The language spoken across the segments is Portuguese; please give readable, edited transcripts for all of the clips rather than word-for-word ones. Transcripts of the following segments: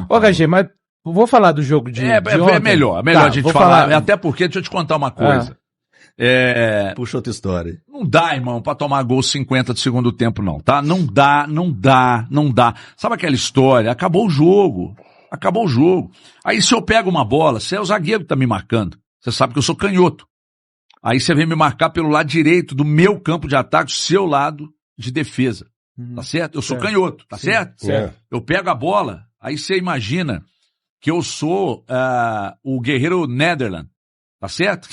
Ô, HG, mas vou falar do jogo de ontem. É melhor a gente falar. Até porque, deixa eu te contar uma coisa. Puxa outra história. Não dá, irmão, pra tomar gol 50 do segundo tempo, não, tá? Não dá. Sabe aquela história? Acabou o jogo. Aí se eu pego uma bola, você é o zagueiro que tá me marcando. Você sabe que eu sou canhoto. Aí você vem me marcar pelo lado direito do meu campo de ataque, seu lado de defesa. Tá certo? Eu sou canhoto, tá certo? Eu pego a bola, aí você imagina que eu sou o guerreiro Netherland, tá certo?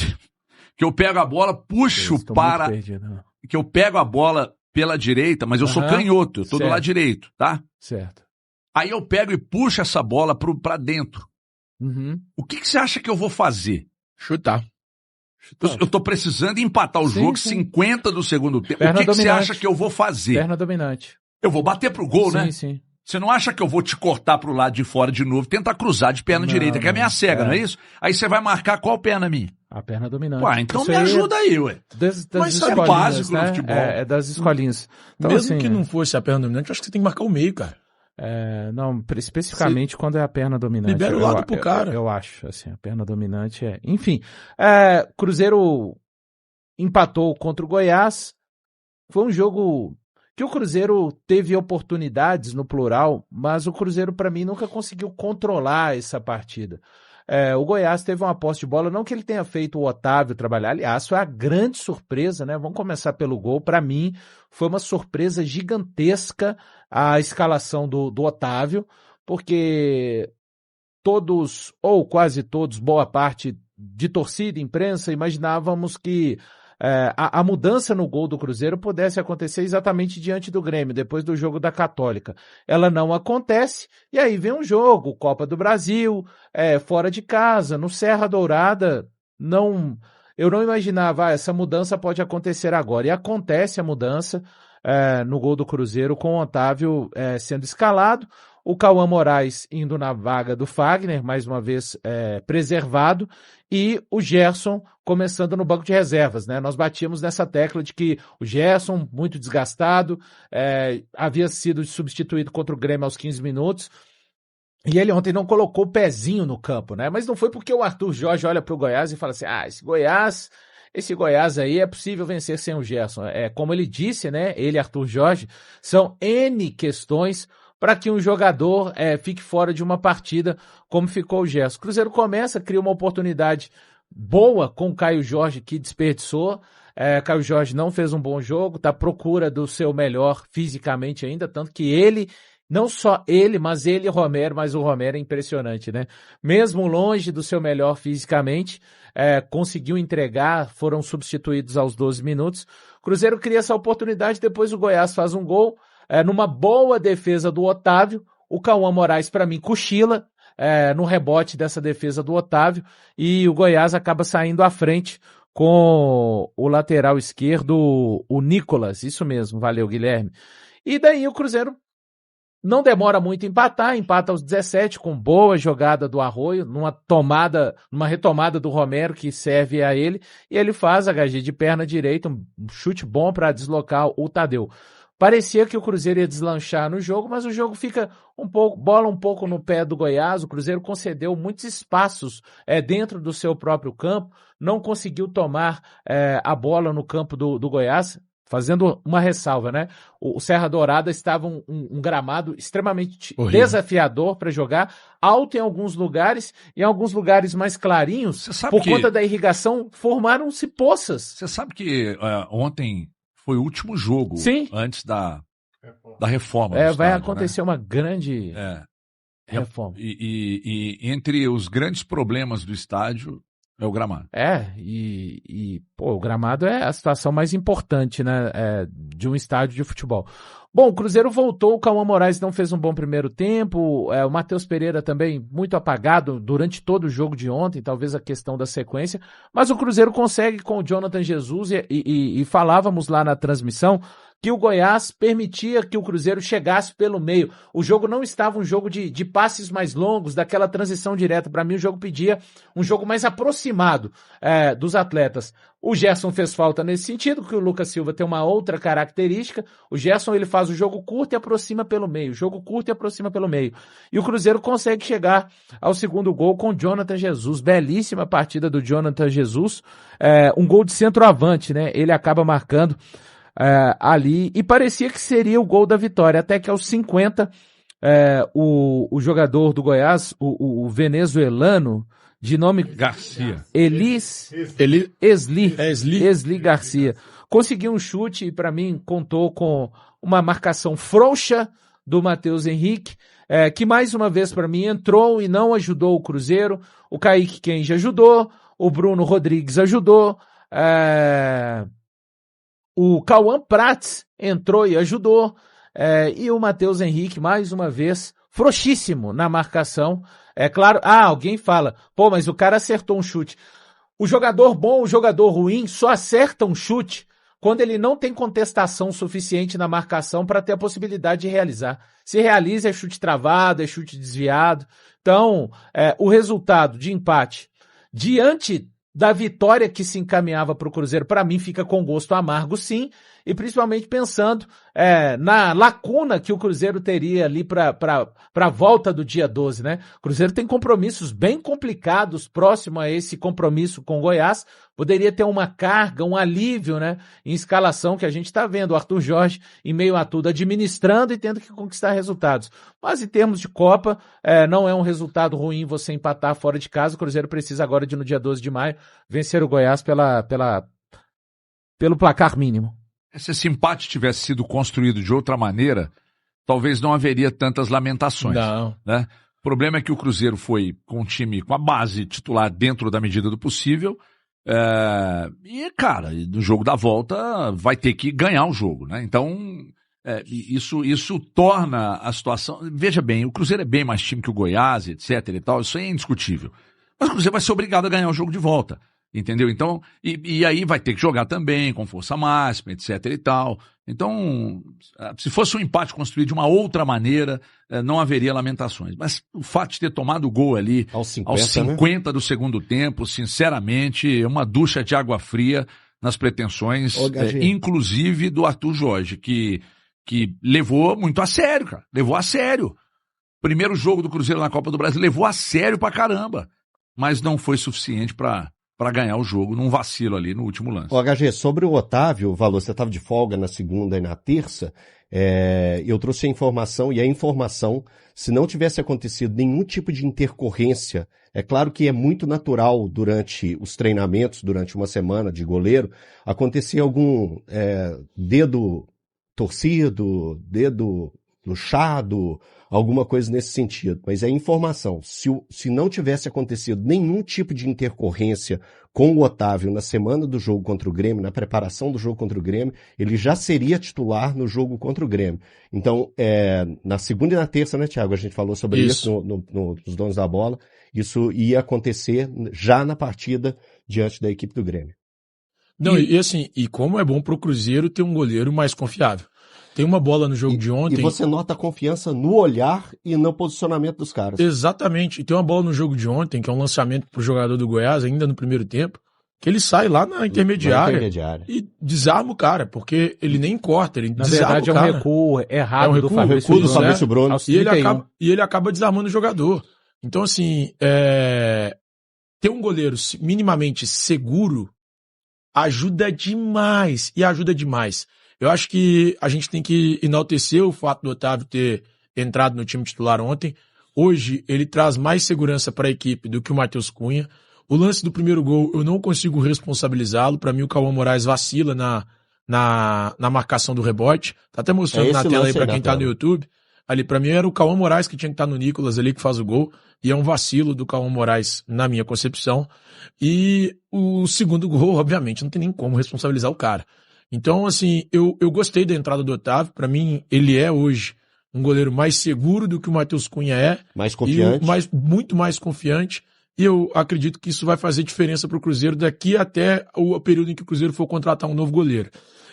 Que eu pego a bola, puxo para... Que eu pego a bola pela direita, mas eu sou canhoto, eu tô do lado direito, tá? Certo. Aí eu pego e puxo essa bola pra dentro. O que você acha que eu vou fazer? Chutar. Eu tô precisando empatar o jogo 50 do segundo tempo. O que você acha que eu vou fazer? Perna dominante. Eu vou bater pro gol, né? Sim. Você não acha que eu vou te cortar pro lado de fora de novo, tentar cruzar de perna direita, que é a minha cega, não é isso? Aí você vai marcar qual perna minha? A perna dominante. Ué, então me ajuda aí, ué. Mas é básico no futebol. É das escolinhas. Então, mesmo que não fosse a perna dominante, eu acho que você tem que marcar o meio, cara. Não, especificamente quando é a perna dominante. Libera o lado pro cara. Eu acho, assim, a perna dominante é... Enfim, Cruzeiro empatou contra o Goiás. Foi um jogo que o Cruzeiro teve oportunidades no plural, mas o Cruzeiro, para mim, nunca conseguiu controlar essa partida. O Goiás teve uma posse de bola, não que ele tenha feito o Otávio trabalhar, aliás, foi a grande surpresa, né? Vamos começar pelo gol. Para mim, foi uma surpresa gigantesca a escalação do Otávio, porque todos, ou quase todos, boa parte de torcida, imprensa, imaginávamos que a mudança no gol do Cruzeiro pudesse acontecer exatamente diante do Grêmio, depois do jogo da Católica. Ela não acontece, e aí vem um jogo, Copa do Brasil, fora de casa, no Serra Dourada, eu não imaginava, essa mudança pode acontecer agora, e acontece a mudança no gol do Cruzeiro, com o Otávio sendo escalado, o Cauã Moraes indo na vaga do Fagner, mais uma vez preservado, e o Gerson começando no banco de reservas, né? Nós batíamos nessa tecla de que o Gerson, muito desgastado, havia sido substituído contra o Grêmio aos 15 minutos, e ele ontem não colocou o pezinho no campo, né? Mas não foi porque o Arthur Jorge olha para o Goiás e fala assim, esse Goiás aí é possível vencer sem o Gerson. Como ele disse, né? Ele, Arthur Jorge, são N questões para que um jogador fique fora de uma partida como ficou o Gerson. O Cruzeiro começa, cria uma oportunidade boa com o Caio Jorge, que desperdiçou. Caio Jorge não fez um bom jogo, está à procura do seu melhor fisicamente ainda, tanto que ele, não só ele, mas ele e o Romero, mas o Romero é impressionante, né? Mesmo longe do seu melhor fisicamente, conseguiu entregar, foram substituídos aos 12 minutos. O Cruzeiro cria essa oportunidade, depois o Goiás faz um gol, numa boa defesa do Otávio, o Cauã Moraes, para mim, cochila no rebote dessa defesa do Otávio, e o Goiás acaba saindo à frente com o lateral esquerdo, o Nicolas, isso mesmo, valeu, Guilherme. E daí o Cruzeiro não demora muito a empatar, empata aos 17 com boa jogada do Arroio, numa retomada do Romero que serve a ele, e ele faz HG de perna direita, um chute bom para deslocar o Tadeu. Parecia que o Cruzeiro ia deslanchar no jogo, mas o jogo fica bola um pouco no pé do Goiás. O Cruzeiro concedeu muitos espaços dentro do seu próprio campo, não conseguiu tomar a bola no campo do Goiás, fazendo uma ressalva, né? O Serra Dourada estava um gramado extremamente desafiador para jogar, alto em alguns lugares, e em alguns lugares mais clarinhos, por conta da irrigação, formaram-se poças. Você sabe que ontem foi o último jogo antes da reforma. Vai estádio, acontecer, né? Uma grande reforma. E entre os grandes problemas do estádio é o gramado. O gramado é a situação mais importante, né, de um estádio de futebol. Bom, o Cruzeiro voltou, o Cauã Moraes não fez um bom primeiro tempo, o Matheus Pereira também muito apagado durante todo o jogo de ontem, talvez a questão da sequência, mas o Cruzeiro consegue com o Jonathan Jesus e falávamos lá na transmissão que o Goiás permitia que o Cruzeiro chegasse pelo meio. O jogo não estava um jogo de passes mais longos, daquela transição direta. Para mim, o jogo pedia um jogo mais aproximado dos atletas. O Gerson fez falta nesse sentido, que o Lucas Silva tem uma outra característica. O Gerson, ele faz o jogo curto e aproxima pelo meio. Jogo curto e aproxima pelo meio. E o Cruzeiro consegue chegar ao segundo gol com o Jonathan Jesus. Belíssima partida do Jonathan Jesus. Um gol de centroavante, né? Ele acaba marcando ali, e parecia que seria o gol da vitória, até que aos 50, o jogador do Goiás, o venezuelano, de nome Garcia. Esli Garcia, conseguiu um chute e para mim contou com uma marcação frouxa do Matheus Henrique, que mais uma vez para mim entrou e não ajudou o Cruzeiro. O Kaique Kenji ajudou, o Bruno Rodrigues ajudou, o Cauã Prats entrou e ajudou, e o Matheus Henrique, mais uma vez, frouxíssimo na marcação. É claro, alguém fala, mas o cara acertou um chute. O jogador bom, o jogador ruim, só acerta um chute quando ele não tem contestação suficiente na marcação para ter a possibilidade de realizar. Se realiza, é chute travado, é chute desviado. Então, o resultado de empate diante da vitória que se encaminhava para o Cruzeiro, para mim fica com gosto amargo, sim, e principalmente pensando na lacuna que o Cruzeiro teria ali para a volta do dia 12, né? O Cruzeiro tem compromissos bem complicados próximo a esse compromisso com o Goiás, poderia ter uma carga, um alívio, né, em escalação, que a gente está vendo o Arthur Jorge em meio a tudo administrando e tendo que conquistar resultados. Mas em termos de Copa, não é um resultado ruim você empatar fora de casa. O Cruzeiro precisa agora no dia 12 de maio vencer o Goiás pelo placar mínimo. Se esse empate tivesse sido construído de outra maneira, talvez não haveria tantas lamentações. Não. Né? O problema é que o Cruzeiro foi com um time com a base titular dentro da medida do possível. E, cara, no jogo da volta vai ter que ganhar o jogo, né? Então, isso torna a situação... Veja bem, o Cruzeiro é bem mais time que o Goiás, etc e tal, isso aí é indiscutível. Mas o Cruzeiro vai ser obrigado a ganhar o jogo de volta. Entendeu? Então, e aí vai ter que jogar também com força máxima, etc e tal. Então, se fosse um empate construído de uma outra maneira, não haveria lamentações. Mas o fato de ter tomado o gol ali aos 50 do segundo tempo, sinceramente, é uma ducha de água fria nas pretensões, inclusive do Arthur Jorge, que levou muito a sério, cara. Levou a sério. Primeiro jogo do Cruzeiro na Copa do Brasil, levou a sério pra caramba. Mas não foi suficiente para ganhar o jogo num vacilo ali no último lance. HG, sobre o Otávio, você estava de folga na segunda e na terça, eu trouxe a informação, e a informação, se não tivesse acontecido nenhum tipo de intercorrência, é claro que é muito natural durante os treinamentos, durante uma semana de goleiro, acontecer algum dedo torcido, dedo luxado, alguma coisa nesse sentido. Mas é informação. Se não tivesse acontecido nenhum tipo de intercorrência com o Otávio na semana do jogo contra o Grêmio, na preparação do jogo contra o Grêmio, ele já seria titular no jogo contra o Grêmio. Então, na segunda e na terça, né, Thiago? A gente falou sobre isso nos Donos da Bola. Isso ia acontecer já na partida diante da equipe do Grêmio. Não, e como é bom pro Cruzeiro ter um goleiro mais confiável. Tem uma bola no jogo de ontem... E você nota a confiança no olhar e no posicionamento dos caras. Exatamente. E tem uma bola no jogo de ontem, que é um lançamento pro jogador do Goiás, ainda no primeiro tempo, que ele sai lá na intermediária e desarma o cara, porque ele nem corta, ele desarma o cara. Na verdade é um recuo errado do Fabrício Bruno. E ele acaba desarmando o jogador. Então, assim, ter um goleiro minimamente seguro ajuda demais. E ajuda demais. Eu acho que a gente tem que enaltecer o fato do Otávio ter entrado no time titular ontem. Hoje, ele traz mais segurança para a equipe do que o Matheus Cunha. O lance do primeiro gol, eu não consigo responsabilizá-lo. Para mim, o Cauã Moraes vacila na marcação do rebote. Tá até mostrando na tela aí para quem tá no YouTube. Ali, para mim, era o Cauã Moraes que tinha que estar no Nicolas ali, que faz o gol. E é um vacilo do Cauã Moraes, na minha concepção. E o segundo gol, obviamente, não tem nem como responsabilizar o cara. Então, assim, eu gostei da entrada do Otávio. Para mim, ele é hoje um goleiro mais seguro do que o Matheus Cunha é. Mais confiante. Muito mais confiante. e eu acredito que isso vai fazer diferença para o Cruzeiro daqui até o período em que o Cruzeiro for contratar um novo goleiro.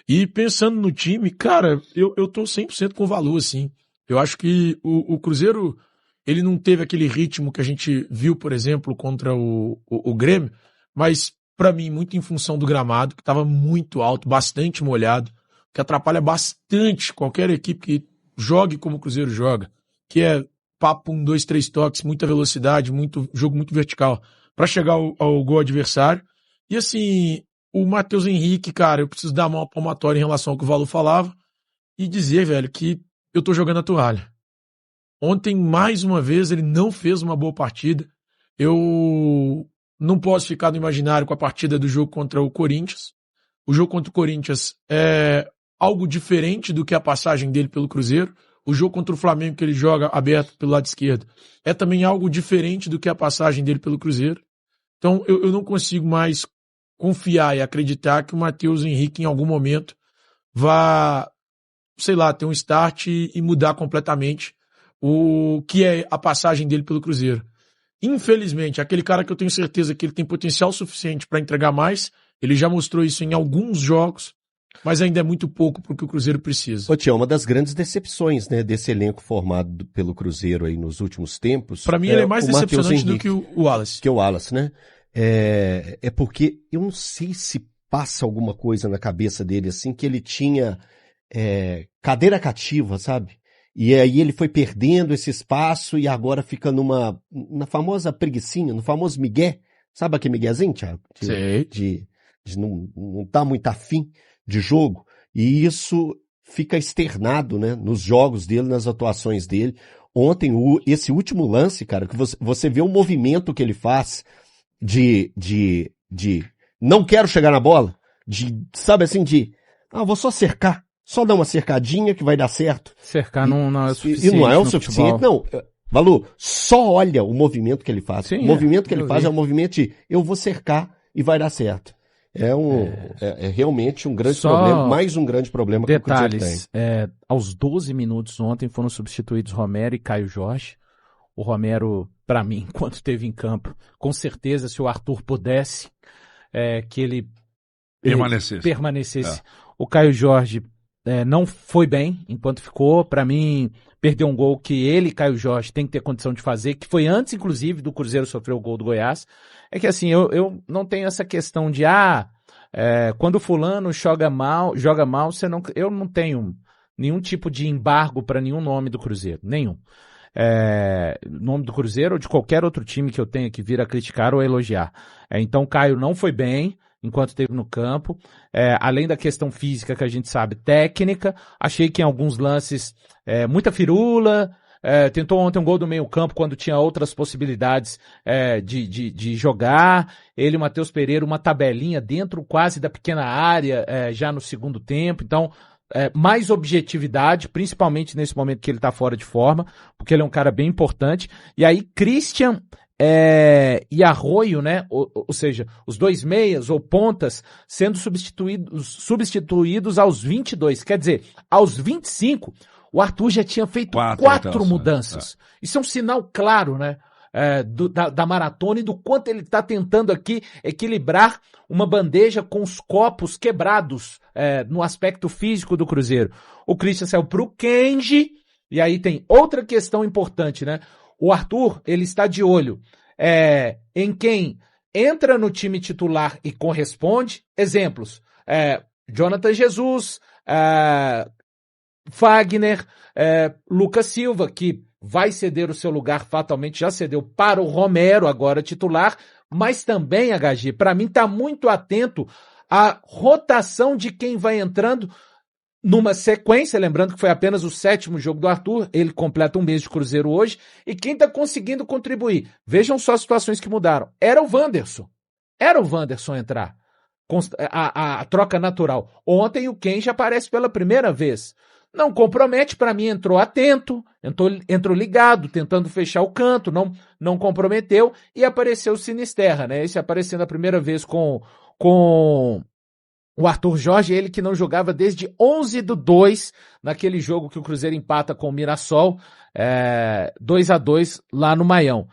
E pensando no time, cara, eu tô 100% com valor, assim. Eu acho que o Cruzeiro, ele não teve aquele ritmo que a gente viu, por exemplo, contra o Grêmio, mas para mim, muito em função do gramado, que estava muito alto, bastante molhado, que atrapalha bastante qualquer equipe que jogue como o Cruzeiro joga, que é papo 1, 2, 3 toques, muita velocidade, jogo muito vertical, para chegar ao gol adversário. E assim, o Matheus Henrique, cara, eu preciso dar uma palmatória em relação ao que o Valu falava e dizer, velho, que eu tô jogando a toalha. Ontem, mais uma vez, ele não fez uma boa partida. Eu não posso ficar no imaginário com a partida do jogo contra o Corinthians. O jogo contra o Corinthians é algo diferente do que a passagem dele pelo Cruzeiro. O jogo contra o Flamengo, que ele joga aberto pelo lado esquerdo, é também algo diferente do que a passagem dele pelo Cruzeiro. Então, eu não consigo mais confiar e acreditar que o Matheus Henrique, em algum momento, vá, sei lá, ter um start e mudar completamente o que é a passagem dele pelo Cruzeiro. Infelizmente, aquele cara que eu tenho certeza que ele tem potencial suficiente para entregar mais, ele já mostrou isso em alguns jogos, mas ainda é muito pouco para o que o Cruzeiro precisa. Ô, Tião, uma das grandes decepções, né, desse elenco formado pelo Cruzeiro aí nos últimos tempos. Para mim, ele é mais decepcionante do que o Wallace. Que o Wallace, né? É porque eu não sei se passa alguma coisa na cabeça dele, assim, que ele tinha cadeira cativa, sabe? E aí ele foi perdendo esse espaço e agora fica na famosa preguicinha, no famoso migué. Sabe aquele miguezinho, Thiago? Sei. De não tá muito afim de jogo. E isso fica externado, né? Nos jogos dele, nas atuações dele. Ontem, esse último lance, cara, que você vê o movimento que ele faz de não quero chegar na bola, sabe assim, vou só cercar. Só dar uma cercadinha que vai dar certo. Cercar não é o suficiente. E não é o suficiente, não. Valu, só olha o movimento que ele faz. Sim, o movimento que ele faz é o movimento de eu vou cercar e vai dar certo. É realmente um grande problema, mais um grande problema que o Cruzeiro tem. Aos 12 minutos ontem foram substituídos Romero e Caio Jorge. O Romero, para mim, enquanto esteve em campo, com certeza, se o Arthur pudesse, que ele permanecesse. O Caio Jorge não foi bem enquanto ficou. Para mim, perdeu um gol que ele, Caio Jorge, tem que ter condição de fazer, que foi antes, inclusive, do Cruzeiro sofrer o gol do Goiás. É que assim, eu não tenho essa questão de, quando o fulano joga mal, eu não tenho nenhum tipo de embargo para nenhum nome do Cruzeiro, nenhum. Nome do Cruzeiro ou de qualquer outro time que eu tenha que vir a criticar ou a elogiar. Então, Caio não foi bem enquanto esteve no campo, além da questão física que a gente sabe, técnica, achei que em alguns lances, muita firula, tentou ontem um gol do meio campo quando tinha outras possibilidades de jogar, ele e o Matheus Pereira, uma tabelinha dentro quase da pequena área, já no segundo tempo, então mais objetividade, principalmente nesse momento que ele tá fora de forma, porque ele é um cara bem importante, e aí Christian e Arroio, né? Ou seja, os dois meias ou pontas sendo substituídos aos 22. Quer dizer, aos 25, o Arthur já tinha feito quatro mudanças. Isso é um sinal claro, né? Da maratona e do quanto ele está tentando aqui equilibrar uma bandeja com os copos quebrados no aspecto físico do Cruzeiro. O Christian saiu pro Kenji, e aí tem outra questão importante, né? O Arthur, ele está de olho em quem entra no time titular e corresponde. Exemplos, Jonathan Jesus, Fagner, Lucas Silva, que vai ceder o seu lugar, fatalmente já cedeu para o Romero, agora titular, mas também, HG, para mim está muito atento à rotação de quem vai entrando numa sequência, lembrando que foi apenas o 7º jogo do Arthur, ele completa um mês de Cruzeiro hoje, e quem está conseguindo contribuir, vejam só as situações que mudaram, era o Wanderson entrar, a troca natural. Ontem o Ken já aparece pela primeira vez, não compromete, para mim entrou atento, entrou ligado, tentando fechar o canto, não comprometeu, e apareceu o Sinisterra, né, esse aparecendo a primeira vez com o Arthur Jorge, ele que não jogava desde 11/2, naquele jogo que o Cruzeiro empata com o Mirassol, 2-2 lá no Maião.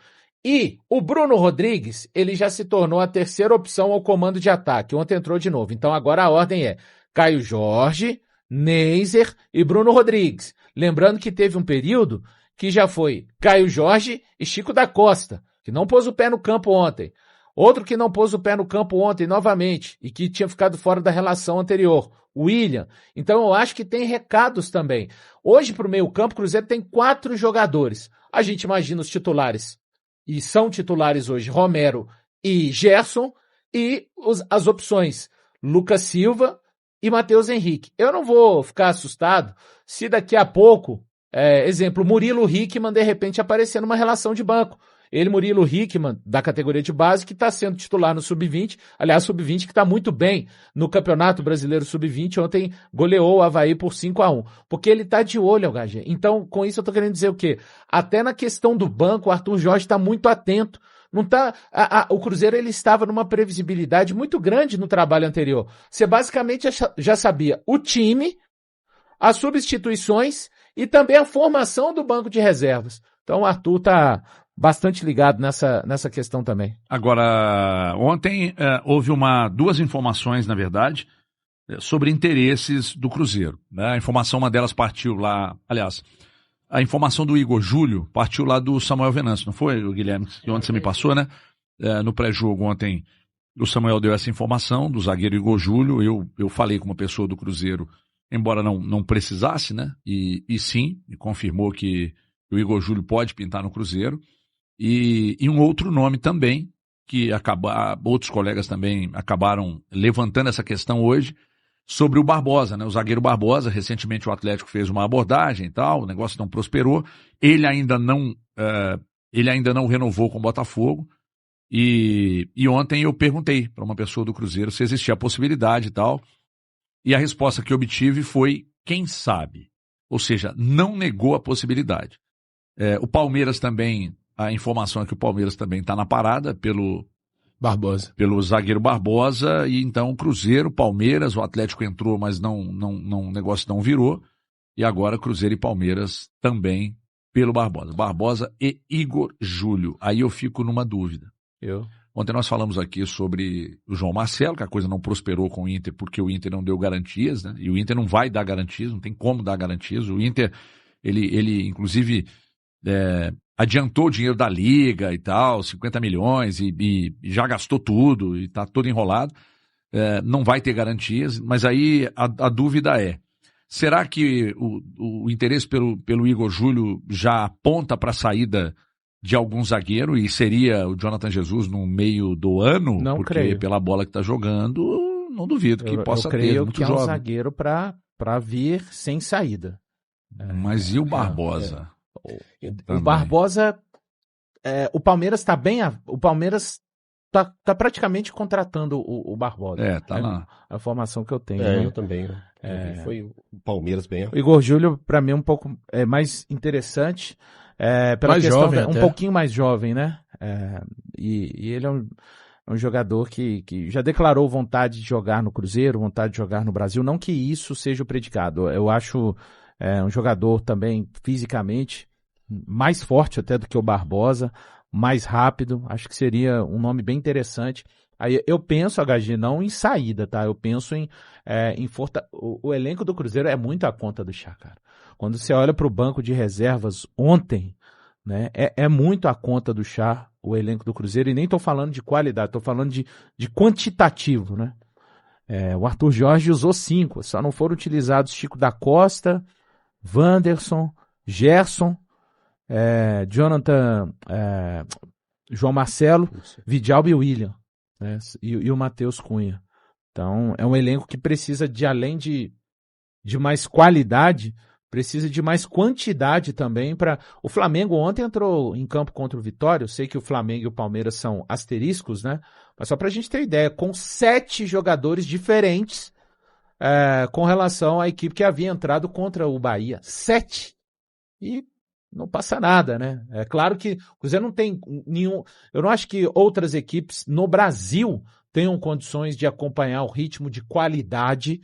E o Bruno Rodrigues, ele já se tornou a terceira opção ao comando de ataque. Ontem entrou de novo. Então agora a ordem é Caio Jorge, Neiser e Bruno Rodrigues. Lembrando que teve um período que já foi Caio Jorge e Chico da Costa, que não pôs o pé no campo ontem. Outro que não pôs o pé no campo ontem novamente e que tinha ficado fora da relação anterior, William. Então eu acho que tem recados também. Hoje para o meio campo, o Cruzeiro tem 4 jogadores. A gente imagina os titulares, e são titulares hoje, Romero e Gerson, e as opções, Lucas Silva e Matheus Henrique. Eu não vou ficar assustado se daqui a pouco, exemplo, Murilo Hickman de repente aparecer numa relação de banco. Ele, Murilo Hickman, da categoria de base, que está sendo titular no Sub-20. Aliás, Sub-20 que está muito bem no Campeonato Brasileiro Sub-20. Ontem goleou o Avaí por 5-1. Porque ele está de olho, HG. Então, com isso eu estou querendo dizer o quê? Até na questão do banco, o Arthur Jorge está muito atento. Não tá, o Cruzeiro ele estava numa previsibilidade muito grande no trabalho anterior. Você basicamente já sabia o time, as substituições e também a formação do banco de reservas. Então o Arthur está bastante ligado nessa questão também. Agora, ontem houve duas informações, na verdade, sobre interesses do Cruzeiro. Né? A informação, uma delas partiu lá, aliás, a informação do Igor Júlio partiu lá do Samuel Venâncio, não foi, Guilherme? Que ontem você me passou, né? No pré-jogo ontem, o Samuel deu essa informação do zagueiro Igor Júlio. Eu falei com uma pessoa do Cruzeiro, embora não precisasse, né? E sim, me confirmou que o Igor Júlio pode pintar no Cruzeiro. E um outro nome também, que outros colegas também acabaram levantando essa questão hoje, sobre o Barbosa, né? O zagueiro Barbosa. Recentemente o Atlético fez uma abordagem e tal, o negócio não prosperou. Ele ainda não renovou com o Botafogo. E ontem eu perguntei para uma pessoa do Cruzeiro se existia a possibilidade e tal. E a resposta que obtive foi, quem sabe? Ou seja, não negou a possibilidade. O Palmeiras também, a informação é que o Palmeiras também está na parada pelo zagueiro Barbosa, e então o Cruzeiro, Palmeiras, o Atlético entrou, mas o negócio não virou, e agora Cruzeiro e Palmeiras também pelo Barbosa. Barbosa e Igor Júlio. Aí eu fico numa dúvida. Ontem nós falamos aqui sobre o João Marcelo, que a coisa não prosperou com o Inter, porque o Inter não deu garantias, né? E o Inter não vai dar garantias, não tem como dar garantias. O Inter, ele inclusive, adiantou o dinheiro da Liga e tal, 50 milhões, e já gastou tudo, e está todo enrolado. Não vai ter garantias, mas aí a dúvida é, será que o interesse pelo Igor Júlio já aponta para a saída de algum zagueiro, e seria o Jonathan Jesus no meio do ano? Não porque creio. Pela bola que está jogando, não duvido que possa ter. Eu creio muito que é um jovem. zagueiro para vir sem saída. Mas e o Barbosa? O Barbosa, o Palmeiras está bem, o Palmeiras tá praticamente contratando o Barbosa. Tá lá. A informação que eu tenho. Né? Eu também. Foi o Palmeiras bem. O Igor Júlio, para mim, um pouco mais interessante. Pela Mais questão jovem um até. pouquinho mais jovem, né? E ele é um jogador que já declarou vontade de jogar no Cruzeiro, vontade de jogar no Brasil. Não que isso seja o predicado. Eu acho um jogador também fisicamente mais forte até do que o Barbosa, mais rápido. Acho que seria um nome bem interessante. Aí eu penso, HG, não em saída, tá? Eu penso em o elenco do Cruzeiro é muito a conta do Chá, cara. Quando você olha para o banco de reservas ontem, né, é muito a conta do Chá o elenco do Cruzeiro, e nem estou falando de qualidade, estou falando de quantitativo, né? O Arthur Jorge usou 5, só não foram utilizados Chico da Costa, Wanderson, Gerson, Jonathan, João Marcelo, Vidal e William, né? E o Matheus Cunha. Então, é um elenco que precisa de, além de mais qualidade, precisa de mais quantidade também. O Flamengo ontem entrou em campo contra o Vitória. Eu sei que o Flamengo e o Palmeiras são asteriscos, né? Mas só para a gente ter ideia, com 7 jogadores diferentes com relação à equipe que havia entrado contra o Bahia. 7! E não passa nada, né? É claro que o Cruzeiro não tem nenhum... Eu não acho que outras equipes no Brasil tenham condições de acompanhar o ritmo de qualidade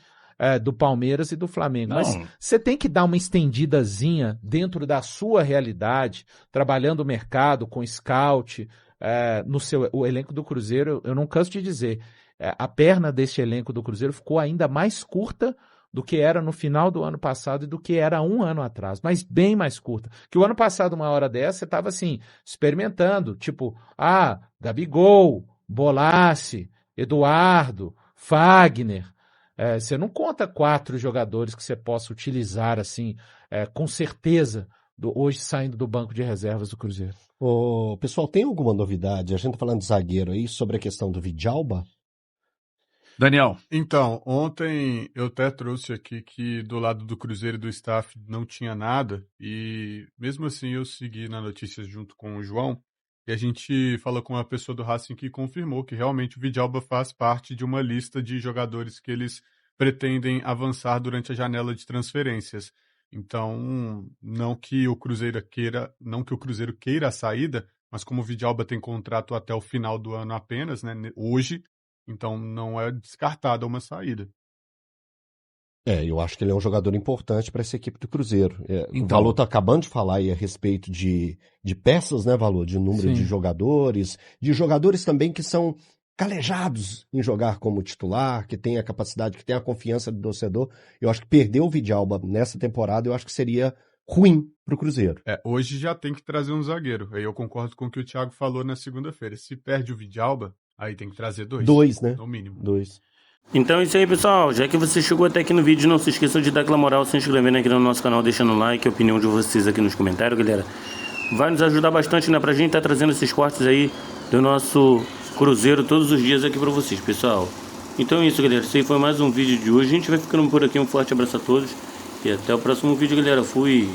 do Palmeiras e do Flamengo. Mas Não. você tem que dar uma estendidazinha dentro da sua realidade, trabalhando o mercado com scout, o elenco do Cruzeiro, eu não canso de dizer, a perna desse elenco do Cruzeiro ficou ainda mais curta do que era no final do ano passado e do que era 1 ano atrás, mas bem mais curta. Que o ano passado, uma hora dessa, você estava assim, experimentando, tipo, Gabigol, Bolace, Eduardo, Fagner. Você não conta 4 jogadores que você possa utilizar assim, com certeza, hoje saindo do banco de reservas do Cruzeiro. Pessoal, tem alguma novidade? A gente tá falando de zagueiro aí, sobre a questão do Vidalba? Daniel. Então, ontem eu até trouxe aqui que do lado do Cruzeiro e do staff não tinha nada, e mesmo assim eu segui na notícia junto com o João, e a gente falou com uma pessoa do Racing que confirmou que realmente o Vidalba faz parte de uma lista de jogadores que eles pretendem avançar durante a janela de transferências. Então, não que o Cruzeiro queira a saída, mas como o Vidalba tem contrato até o final do ano apenas, né, hoje, então não é descartada uma saída. Eu acho que ele é um jogador importante para essa equipe do Cruzeiro. O Então. Valor tá acabando de falar aí a respeito de peças, né, Valor? De número Sim. de jogadores também que são calejados em jogar como titular, que tem a capacidade, que tem a confiança do torcedor. Eu acho que perder o Vidalba nessa temporada, eu acho que seria ruim pro Cruzeiro. Hoje já tem que trazer um zagueiro. Aí eu concordo com o que o Thiago falou na segunda-feira. Se perde o Vidalba, aí tem que trazer 2. 2, né? No mínimo. 2. Então é isso aí, pessoal. Já que você chegou até aqui no vídeo, não se esqueçam de dar aquela moral, se inscrevendo aqui no nosso canal, deixando um like, a opinião de vocês aqui nos comentários, galera. Vai nos ajudar bastante, né, pra gente estar trazendo esses cortes aí do nosso Cruzeiro todos os dias aqui pra vocês, pessoal. Então é isso, galera. Esse aí foi mais um vídeo de hoje. A gente vai ficando por aqui. Um forte abraço a todos e até o próximo vídeo, galera. Fui!